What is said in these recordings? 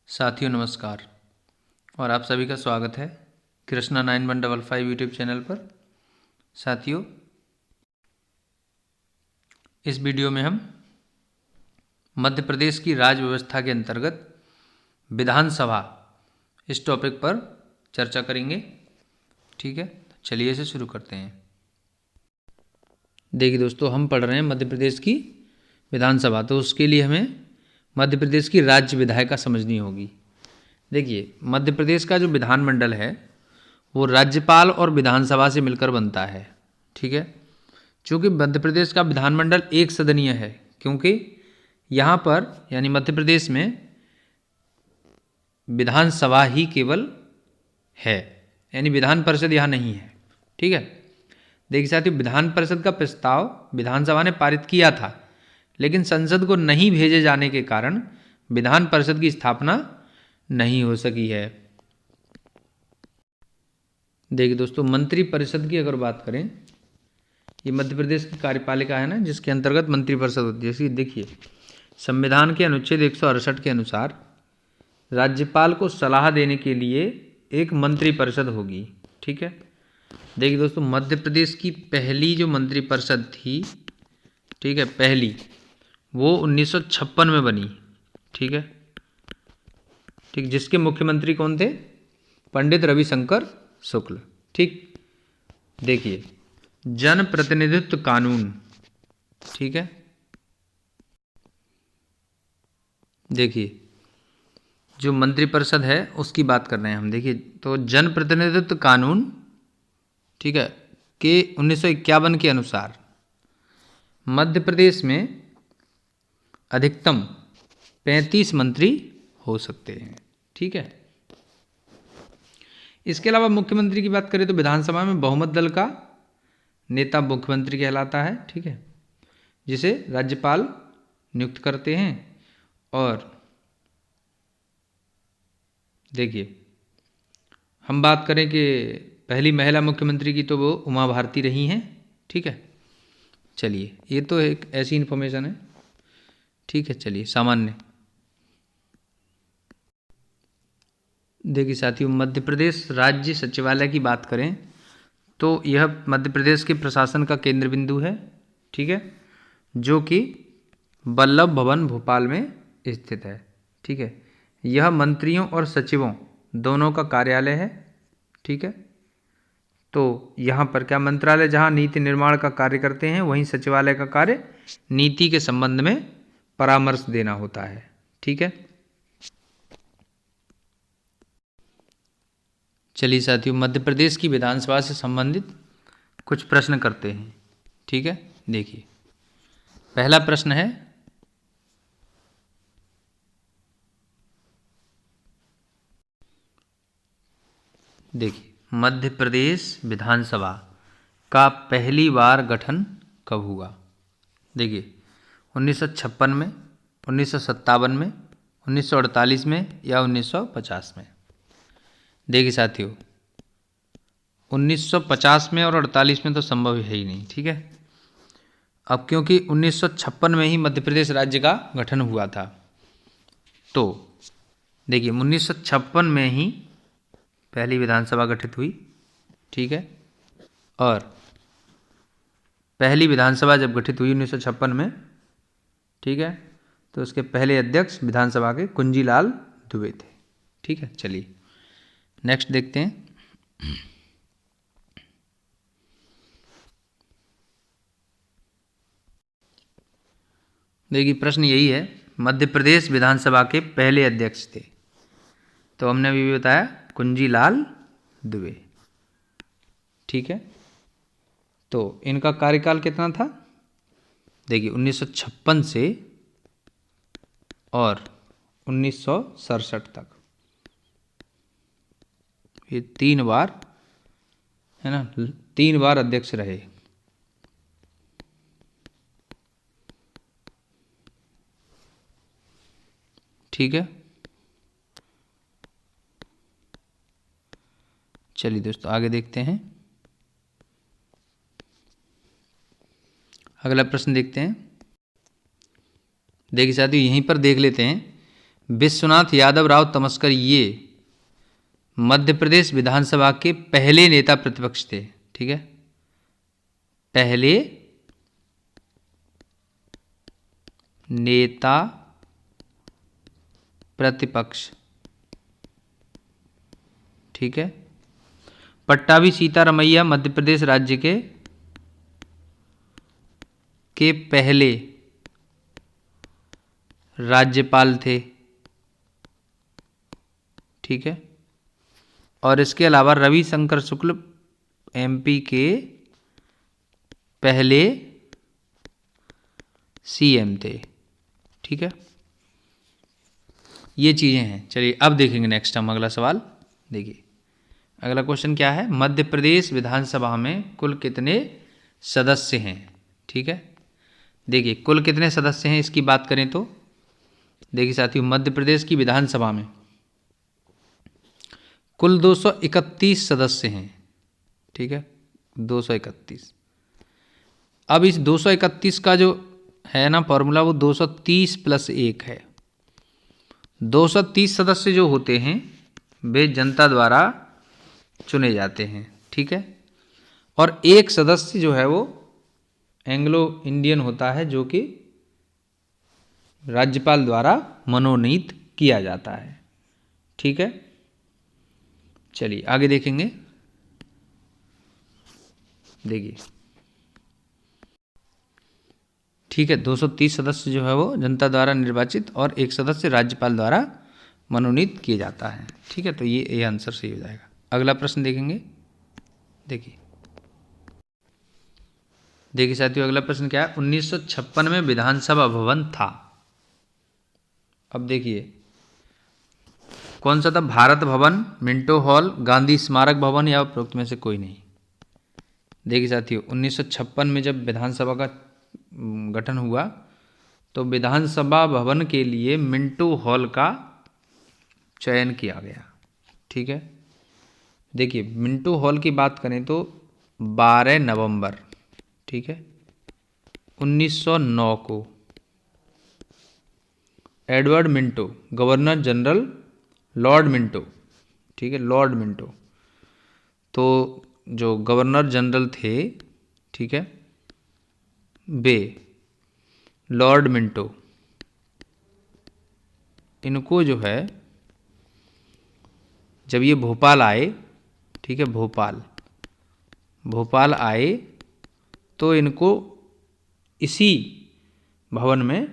साथियों नमस्कार और आप सभी का स्वागत है कृष्णा 9155 यूट्यूब चैनल पर। साथियों, इस वीडियो में हम मध्य प्रदेश की राज्य व्यवस्था के अंतर्गत विधानसभा इस टॉपिक पर चर्चा करेंगे। ठीक है, चलिए इसे शुरू करते हैं। देखिए दोस्तों, हम पढ़ रहे हैं मध्य प्रदेश की विधानसभा, तो उसके लिए हमें मध्य प्रदेश की राज्य विधायिका समझनी होगी। देखिए, मध्य प्रदेश का जो विधानमंडल है वो राज्यपाल और विधानसभा से मिलकर बनता है। ठीक है, चूँकि मध्य प्रदेश का विधानमंडल एक सदनीय है, क्योंकि यहाँ पर यानी मध्य प्रदेश में विधानसभा ही केवल है, यानी विधान परिषद यहाँ नहीं है। ठीक है, देखिए साथियों, विधान परिषद का प्रस्ताव विधानसभा ने पारित किया था, लेकिन संसद को नहीं भेजे जाने के कारण विधान परिषद की स्थापना नहीं हो सकी है। देखिए दोस्तों, मंत्री परिषद की अगर बात करें, ये मध्य प्रदेश की कार्यपालिका है ना, जिसके अंतर्गत मंत्री परिषद होती है। जैसे देखिए, संविधान के अनुच्छेद 168 के अनुसार राज्यपाल को सलाह देने के लिए एक मंत्री परिषद होगी। ठीक है, देखिए दोस्तों, मध्य प्रदेश की पहली जो मंत्री परिषद थी, ठीक है, पहली, वो 1956 में बनी। ठीक है, ठीक, जिसके मुख्यमंत्री कौन थे? पंडित रविशंकर शुक्ल। ठीक, देखिए, जन प्रतिनिधित्व कानून। ठीक है, देखिए, जो मंत्रिपरिषद है उसकी बात कर रहे हैं हम। देखिए, तो जन प्रतिनिधित्व कानून, ठीक है, के 1951 के अनुसार मध्य प्रदेश में अधिकतम 35 मंत्री हो सकते हैं। ठीक है, इसके अलावा मुख्यमंत्री की बात करें तो विधानसभा में बहुमत दल का नेता मुख्यमंत्री कहलाता है। ठीक है, जिसे राज्यपाल नियुक्त करते हैं। और देखिए, हम बात करें कि पहली महिला मुख्यमंत्री की, तो वो उमा भारती रही हैं। ठीक है, चलिए, ये तो एक ऐसी इन्फॉर्मेशन है। ठीक है, चलिए, सामान्य। देखिए साथियों, मध्य प्रदेश राज्य सचिवालय की बात करें तो यह मध्य प्रदेश के प्रशासन का केंद्र बिंदु है। ठीक है, जो कि वल्लभ भवन भोपाल में स्थित है। ठीक है, यह मंत्रियों और सचिवों दोनों का कार्यालय है। ठीक है, तो यहाँ पर क्या, मंत्रालय जहाँ नीति निर्माण का कार्य करते हैं, वहीं सचिवालय का कार्य नीति के संबंध में परामर्श देना होता है। ठीक है, चलिए साथियों, मध्य प्रदेश की विधानसभा से संबंधित कुछ प्रश्न करते हैं। ठीक है, देखिए, पहला प्रश्न है, देखिए, मध्य प्रदेश विधानसभा का पहली बार गठन कब हुआ? देखिए, 1956 में, 1957 में, 1948 में या 1950 में? देखिए साथियों, 1950 में और 48 में तो संभव है ही नहीं। ठीक है, अब क्योंकि 1956 में ही मध्य प्रदेश राज्य का गठन हुआ था, तो देखिए 1956 में ही पहली विधानसभा गठित हुई। ठीक है, और पहली विधानसभा जब गठित हुई 1956 में, ठीक है, तो उसके पहले अध्यक्ष विधानसभा के कुंजीलाल दुबे थे। ठीक है, चलिए नेक्स्ट देखते हैं। देखिए, प्रश्न यही है, मध्य प्रदेश विधानसभा के पहले अध्यक्ष थे, तो हमने अभी भी बताया कुंजीलाल दुबे। ठीक है, तो इनका कार्यकाल कितना था? देखिए, 1956 से और 1967 तक, ये 3 बार, है ना, 3 बार अध्यक्ष रहे। ठीक है, चलिए दोस्तों आगे देखते हैं। अगला प्रश्न देखते हैं। देखिए साथियों, यहीं पर देख लेते हैं, विश्वनाथ यादव राव तमस्कर ये मध्य प्रदेश विधानसभा के पहले नेता प्रतिपक्ष थे। ठीक है, पहले नेता प्रतिपक्ष। ठीक है, पट्टाभी सीतारमैया मध्य प्रदेश राज्य के पहले राज्यपाल थे। ठीक है, और इसके अलावा रविशंकर शुक्ल एमपी के पहले सीएम थे। ठीक है, ये चीज़ें हैं। चलिए अब देखेंगे नेक्स्ट हम अगला सवाल। देखिए अगला क्वेश्चन क्या है, मध्य प्रदेश विधानसभा में कुल कितने सदस्य हैं। ठीक है, देखिए कुल कितने सदस्य हैं इसकी बात करें तो देखिए साथियों, मध्य प्रदेश की विधानसभा में कुल 231 सदस्य हैं। ठीक है, 231। अब इस 231 का जो है ना फॉर्मूला, वो 230 + 1 है। 230 सदस्य जो होते हैं वे जनता द्वारा चुने जाते हैं। ठीक है, और एक सदस्य जो है वो एंग्लो इंडियन होता है, जो कि राज्यपाल द्वारा मनोनीत किया जाता है। ठीक है, चलिए आगे देखेंगे। देखिए ठीक है, 230 सदस्य जो है वो जनता द्वारा निर्वाचित और एक सदस्य राज्यपाल द्वारा मनोनीत किया जाता है। ठीक है, तो ये आंसर सही हो जाएगा। अगला प्रश्न देखेंगे। देखिए साथियों, अगला प्रश्न क्या है, 1956 में विधानसभा भवन था। अब देखिए कौन सा था, भारत भवन, मिंटो हॉल, गांधी स्मारक भवन या उपरोक्त में से कोई नहीं। देखिए साथियों, 1956 में जब विधानसभा का गठन हुआ तो विधानसभा भवन के लिए मिंटो हॉल का चयन किया गया। ठीक है, देखिए मिंटो हॉल की बात करें तो 12 नवंबर, ठीक है, 1909 को Edward Minto, governor general Lord Minto, ठीक है, लॉर्ड मिंटो, तो जो गवर्नर जनरल थे, ठीक है, वे लॉर्ड मिंटो, इनको जो है जब ये भोपाल आए, ठीक है, भोपाल आए तो इनको इसी भवन में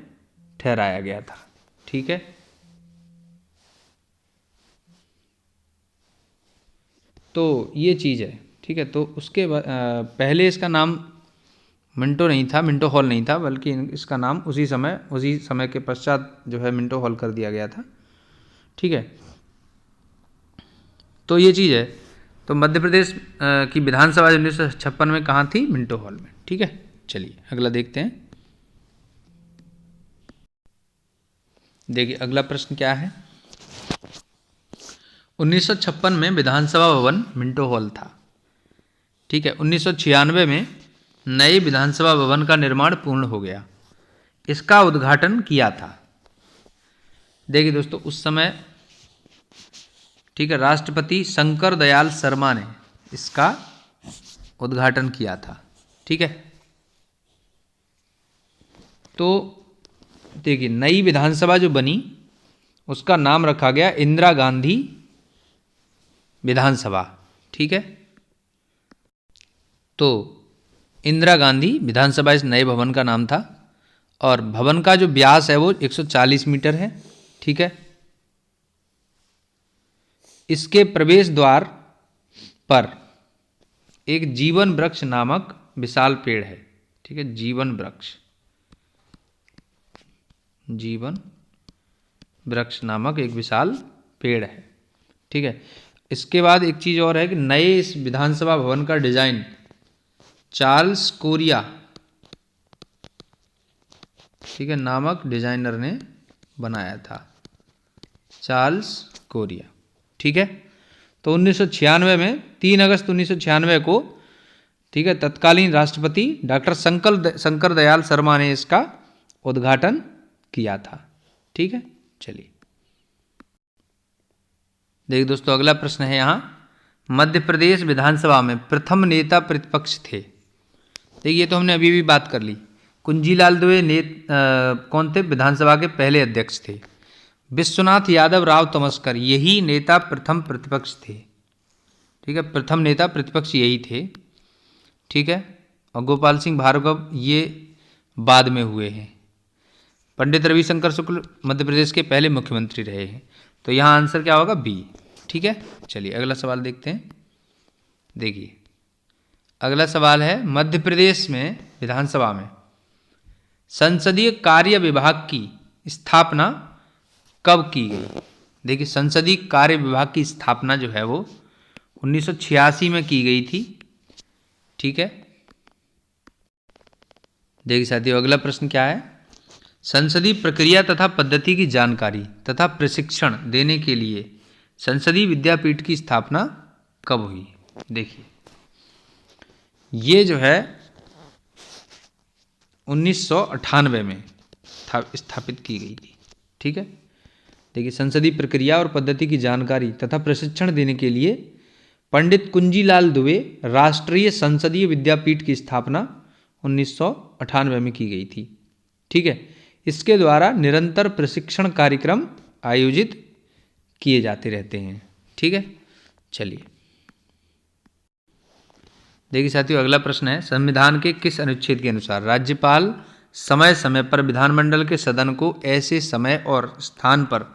ठहराया गया था। ठीक है, तो ये चीज़ है। ठीक है, तो उसके पहले इसका नाम मिंटो नहीं था, मिंटो हॉल नहीं था, बल्कि इसका नाम उसी समय के पश्चात जो है मिंटो हॉल कर दिया गया था। ठीक है, तो ये चीज़ है। तो मध्य प्रदेश की विधानसभा 1956 में कहाँ थी, मिंटो हॉल में। ठीक है, चलिए अगला देखते हैं। देखिए अगला प्रश्न क्या है, 1956 में विधानसभा भवन मिंटो हॉल था। ठीक है, 1996 में नए विधानसभा भवन का निर्माण पूर्ण हो गया। इसका उद्घाटन किया था। देखिए दोस्तों, उस समय, ठीक है, राष्ट्रपति शंकर दयाल शर्मा ने इसका उद्घाटन किया था। ठीक है, तो देखिए नई विधानसभा जो बनी उसका नाम रखा गया इंदिरा गांधी विधानसभा। ठीक है, तो इंदिरा गांधी विधानसभा इस नए भवन का नाम था और भवन का जो व्यास है वो 140 मीटर है। ठीक है, इसके प्रवेश द्वार पर एक जीवन वृक्ष नामक विशाल पेड़ है। ठीक है, जीवन वृक्ष नामक एक विशाल पेड़ है। ठीक है, इसके बाद एक चीज़ और है कि नए इस विधानसभा भवन का डिजाइन चार्ल्स कोरिया, ठीक है, नामक डिजाइनर ने बनाया था, चार्ल्स कोरिया। ठीक है, तो 1996 में 3 अगस्त 1996 को, ठीक है, तत्कालीन राष्ट्रपति डॉक्टर शंकर दयाल शर्मा ने इसका उद्घाटन किया था। ठीक है, चलिए देखिए दोस्तों, अगला प्रश्न है यहाँ, मध्य प्रदेश विधानसभा में प्रथम नेता प्रतिपक्ष थे। देखिए ये तो हमने अभी भी बात कर ली। कुंजीलाल दुबे कौन थे? विधानसभा के पहले अध्यक्ष थे। विश्वनाथ यादव राव तमस्कर यही नेता प्रथम प्रतिपक्ष थे। ठीक है, प्रथम नेता प्रतिपक्ष यही थे। ठीक है, और गोपाल सिंह भार्गव ये बाद में हुए हैं। पंडित रविशंकर शुक्ल मध्य प्रदेश के पहले मुख्यमंत्री रहे हैं। तो यहाँ आंसर क्या होगा? बी। ठीक है, चलिए अगला सवाल देखते हैं। देखिए अगला सवाल है, मध्य प्रदेश में विधानसभा में संसदीय कार्य विभाग की स्थापना कब की गई? देखिए संसदीय कार्य विभाग की स्थापना जो है वो 1986 में की गई थी। ठीक है, देखिए साथियों अगला प्रश्न क्या है, संसदीय प्रक्रिया तथा पद्धति की जानकारी तथा प्रशिक्षण देने के लिए संसदीय विद्यापीठ की स्थापना कब हुई? देखिए ये जो है 1998 में स्थापित की गई थी। ठीक है, देखिए संसदीय प्रक्रिया और पद्धति की जानकारी तथा प्रशिक्षण देने के लिए पंडित कुंजीलाल दुबे राष्ट्रीय संसदीय विद्यापीठ की स्थापना 1998 में की गई थी। ठीक है, इसके द्वारा निरंतर प्रशिक्षण कार्यक्रम आयोजित किए जाते रहते हैं। ठीक है, चलिए देखिए साथियों अगला प्रश्न है, संविधान के किस अनुच्छेद के अनुसार राज्यपाल समय समय पर विधानमंडल के सदन को ऐसे समय और स्थान पर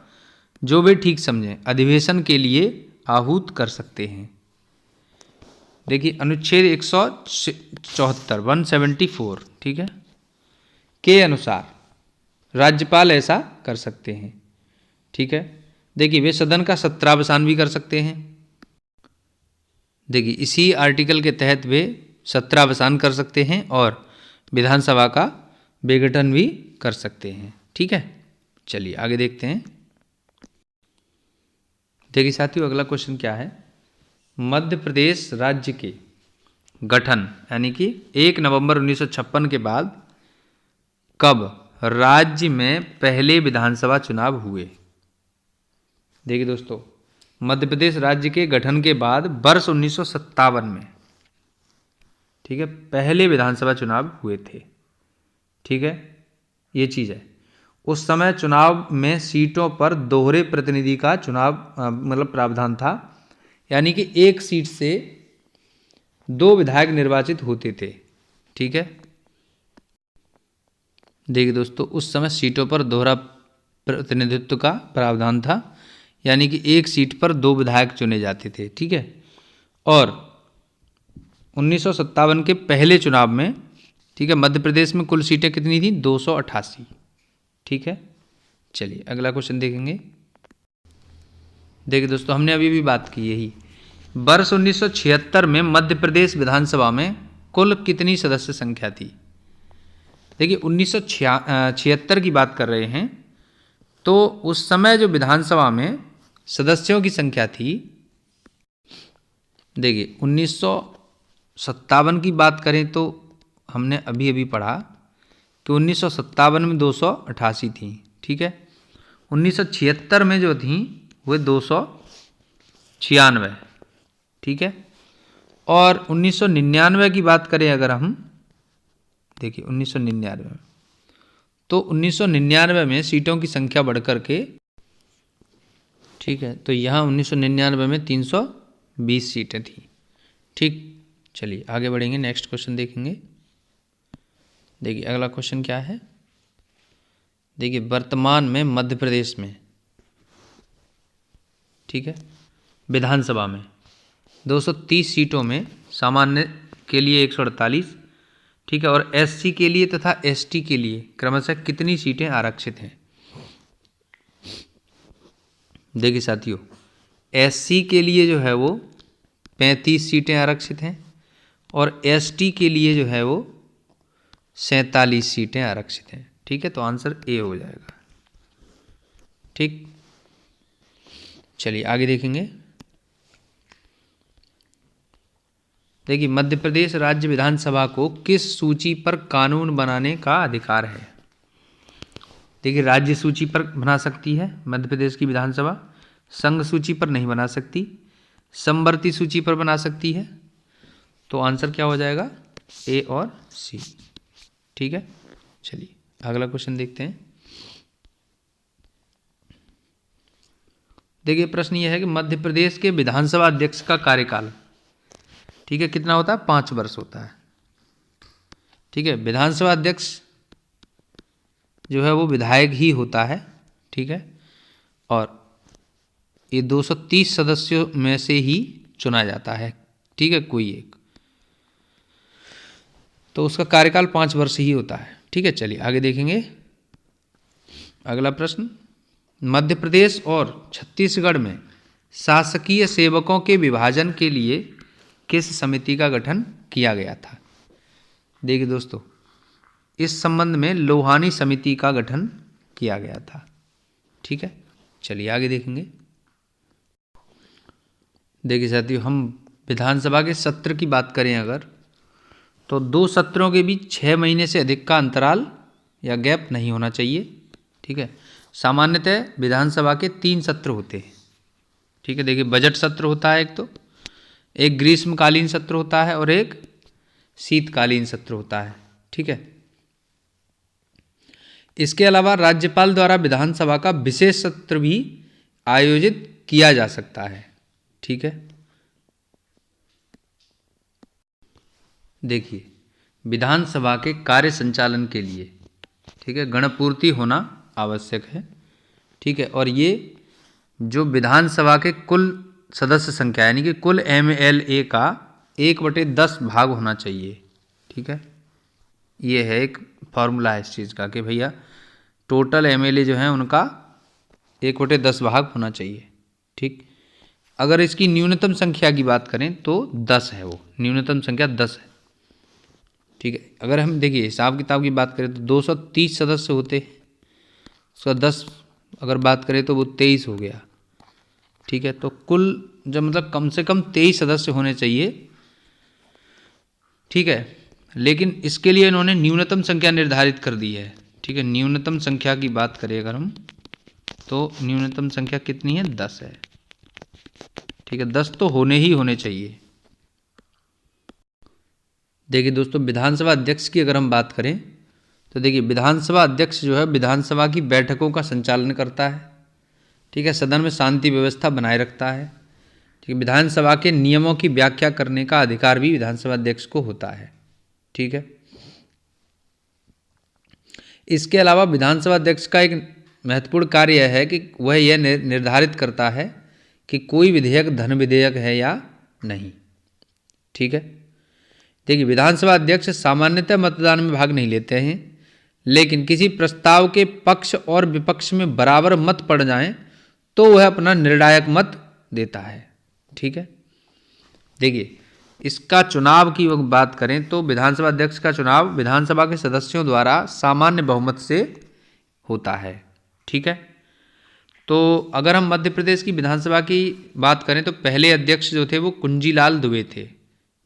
जो वे ठीक समझें अधिवेशन के लिए आहूत कर सकते हैं? देखिए अनुच्छेद 174 ठीक है के अनुसार राज्यपाल ऐसा कर सकते हैं। ठीक है, देखिए वे सदन का सत्रावसान भी कर सकते हैं। देखिए इसी आर्टिकल के तहत वे सत्रावसान कर सकते हैं और विधानसभा का विघटन भी कर सकते हैं। ठीक है, चलिए आगे देखते हैं। देखिए साथियों अगला क्वेश्चन क्या है, मध्य प्रदेश राज्य के गठन यानी कि 1 नवंबर 1956 के बाद कब राज्य में पहले विधानसभा चुनाव हुए? देखिए दोस्तों मध्य प्रदेश राज्य के गठन के बाद वर्ष 1957 में ठीक है पहले विधानसभा चुनाव हुए थे। ठीक है, ये चीज़ है। उस समय चुनाव में सीटों पर दोहरे प्रतिनिधि का चुनाव मतलब प्रावधान था, यानी कि एक सीट से 2 विधायक निर्वाचित होते थे। ठीक है, देखिए दोस्तों उस समय सीटों पर दोहरा प्रतिनिधित्व का प्रावधान था, यानी कि एक सीट पर 2 विधायक चुने जाते थे। ठीक है, और 1957 के पहले चुनाव में ठीक है मध्य प्रदेश में कुल सीटें कितनी थी? 288। ठीक है, चलिए अगला क्वेश्चन देखेंगे। देखिए दोस्तों हमने अभी भी बात की यही, वर्ष 1976 में मध्य प्रदेश विधानसभा में कुल कितनी सदस्य संख्या थी? देखिए 1976 की बात कर रहे हैं, तो उस समय जो विधानसभा में सदस्यों की संख्या थी, देखिए 1957 की बात करें तो हमने अभी अभी पढ़ा कि 1957 में 288 थी। ठीक है, 1976 में जो थी वो 296। ठीक है, और 1999 की बात करें अगर हम, देखिए 1999 में, तो 1999 में सीटों की संख्या बढ़कर के ठीक है तो यहाँ 1999 में 320 सीटें थी। ठीक, चलिए आगे बढ़ेंगे, नेक्स्ट क्वेश्चन देखेंगे। देखिए अगला क्वेश्चन क्या है, देखिए वर्तमान में मध्य प्रदेश में ठीक है विधानसभा में 230 सीटों में सामान्य के लिए 148 ठीक है और एससी के लिए तथा एसटी के लिए क्रमशः कितनी सीटें आरक्षित हैं? देखिए साथियों एससी के लिए जो है वो 35 सीटें आरक्षित हैं और एसटी के लिए जो है वो 47 सीटें आरक्षित हैं। ठीक है, तो आंसर ए हो जाएगा। ठीक, चलिए आगे देखेंगे। देखिए मध्य प्रदेश राज्य विधानसभा को किस सूची पर कानून बनाने का अधिकार है? देखिए राज्य सूची पर बना सकती है मध्य प्रदेश की विधानसभा, संघ सूची पर नहीं बना सकती, समवर्ती सूची पर बना सकती है। तो आंसर क्या हो जाएगा? ए और सी। ठीक है, चलिए अगला क्वेश्चन देखते हैं। देखिए प्रश्न यह है कि मध्य प्रदेश के विधानसभा अध्यक्ष का कार्यकाल, ठीक है, कितना होता है? 5 वर्ष होता है। ठीक है, विधानसभा अध्यक्ष जो है वो विधायक ही होता है। ठीक है, और ये 230 सदस्यों में से ही चुना जाता है। ठीक है, कोई एक, तो उसका कार्यकाल 5 वर्ष ही होता है। ठीक है, चलिए आगे देखेंगे। अगला प्रश्न, मध्य प्रदेश और छत्तीसगढ़ में शासकीय सेवकों के विभाजन के लिए किस समिति का गठन किया गया था? देखिए दोस्तों, इस संबंध में लोहानी समिति का गठन किया गया था। ठीक है, चलिए आगे देखेंगे। देखिए साथियों, हम विधानसभा के सत्र की बात करें अगर, तो 2 सत्रों के बीच 6 महीने से अधिक का अंतराल या गैप नहीं होना चाहिए। ठीक है, सामान्यतः विधानसभा के 3 सत्र होते हैं। ठीक है, देखिए बजट सत्र होता है एक ग्रीष्मकालीन सत्र होता है और एक शीतकालीन सत्र होता है। ठीक है, इसके अलावा राज्यपाल द्वारा विधानसभा का विशेष सत्र भी आयोजित किया जा सकता है। ठीक है, देखिए विधानसभा के कार्य संचालन के लिए, ठीक है, गणपूर्ति होना आवश्यक है। ठीक है, और ये जो विधानसभा के कुल सदस्य संख्या यानी कि कुल MLA का 1/10 भाग होना चाहिए। ठीक है, ये है एक फॉर्मूला है इस चीज़ का कि भैया टोटल MLA जो हैं उनका 1/10 भाग होना चाहिए। ठीक, अगर इसकी न्यूनतम संख्या की बात करें तो 10 है, वो न्यूनतम संख्या 10 है। ठीक है, अगर हम देखिए हिसाब किताब की बात करें तो 230 सदस्य होते हैं, उसका 10 अगर बात करें तो वो 23 हो गया। ठीक है, तो कुल जब मतलब कम से कम 23 सदस्य होने चाहिए। ठीक है, लेकिन इसके लिए इन्होंने न्यूनतम संख्या निर्धारित कर दी है। ठीक है, न्यूनतम संख्या की बात करें अगर हम, तो न्यूनतम संख्या कितनी है? 10 है। ठीक है, 10 तो होने चाहिए। देखिए दोस्तों, विधानसभा अध्यक्ष की अगर हम बात करें तो देखिए विधानसभा अध्यक्ष जो है विधानसभा की बैठकों का संचालन करता है। ठीक है, सदन में शांति व्यवस्था बनाए रखता है। ठीक है, विधानसभा के नियमों की व्याख्या करने का अधिकार भी विधानसभा अध्यक्ष को होता है। ठीक है, इसके अलावा विधानसभा अध्यक्ष का एक महत्वपूर्ण कार्य यह है कि वह यह निर्धारित करता है कि कोई विधेयक धन विधेयक है या नहीं। ठीक है, देखिए विधानसभा अध्यक्ष सामान्यतः मतदान में भाग नहीं लेते हैं, लेकिन किसी प्रस्ताव के पक्ष और विपक्ष में बराबर मत पड़ जाएं तो वह अपना निर्णायक मत देता है। ठीक है, देखिए इसका चुनाव की बात करें तो विधानसभा अध्यक्ष का चुनाव विधानसभा के सदस्यों द्वारा सामान्य बहुमत से होता है। ठीक है, तो अगर हम मध्य प्रदेश की विधानसभा की बात करें तो पहले अध्यक्ष जो थे वो कुंजीलाल दुबे थे,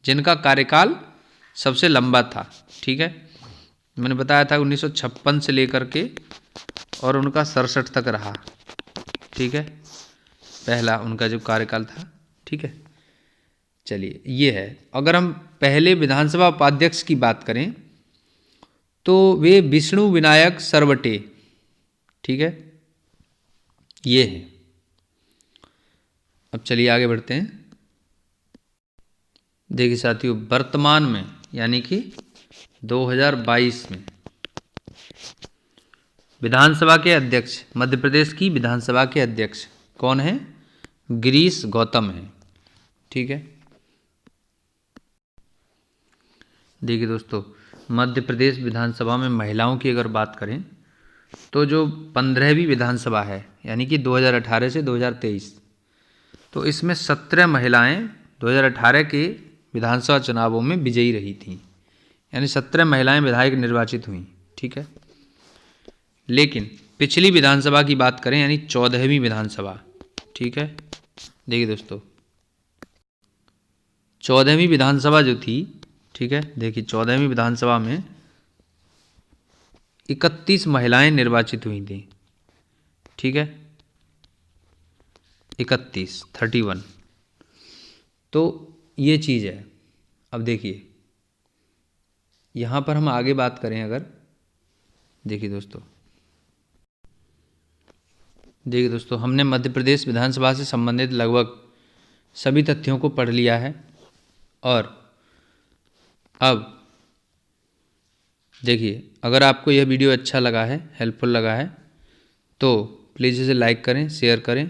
जिनका कार्यकाल सबसे लंबा था। ठीक है, मैंने बताया था 1956 से लेकर के और उनका 67 तक रहा। ठीक है, पहला उनका जो कार्यकाल था। ठीक है, चलिए ये है। अगर हम पहले विधानसभा उपाध्यक्ष की बात करें तो वे विष्णु विनायक सरवटे, ठीक है, ये है। अब चलिए आगे बढ़ते हैं। देखिए साथियों, वर्तमान में यानी कि 2022 में विधानसभा के अध्यक्ष, मध्य प्रदेश की विधानसभा के अध्यक्ष कौन है? गिरीश गौतम है। ठीक है, देखिए दोस्तों, मध्य प्रदेश विधानसभा में महिलाओं की अगर बात करें तो जो 15वीं विधानसभा है यानी कि 2018 से 2023, तो इसमें 17 महिलाएं 2018 के विधानसभा चुनावों में विजयी रही थीं, यानी 17 महिलाएं विधायक निर्वाचित हुईं। ठीक है, लेकिन पिछली विधानसभा की बात करें यानी 14वीं विधानसभा, ठीक है, देखिए दोस्तों 14वीं विधानसभा जो थी, ठीक है, देखिए 14वीं विधानसभा में 31 महिलाएं निर्वाचित हुई थी। ठीक है, 31। तो ये चीज़ है। अब देखिए यहाँ पर हम आगे बात करें अगर, देखिए दोस्तों हमने मध्य प्रदेश विधानसभा से संबंधित लगभग सभी तथ्यों को पढ़ लिया है। और अब देखिए अगर आपको यह वीडियो अच्छा लगा है, हेल्पफुल लगा है, तो प्लीज़ इसे लाइक करें, शेयर करें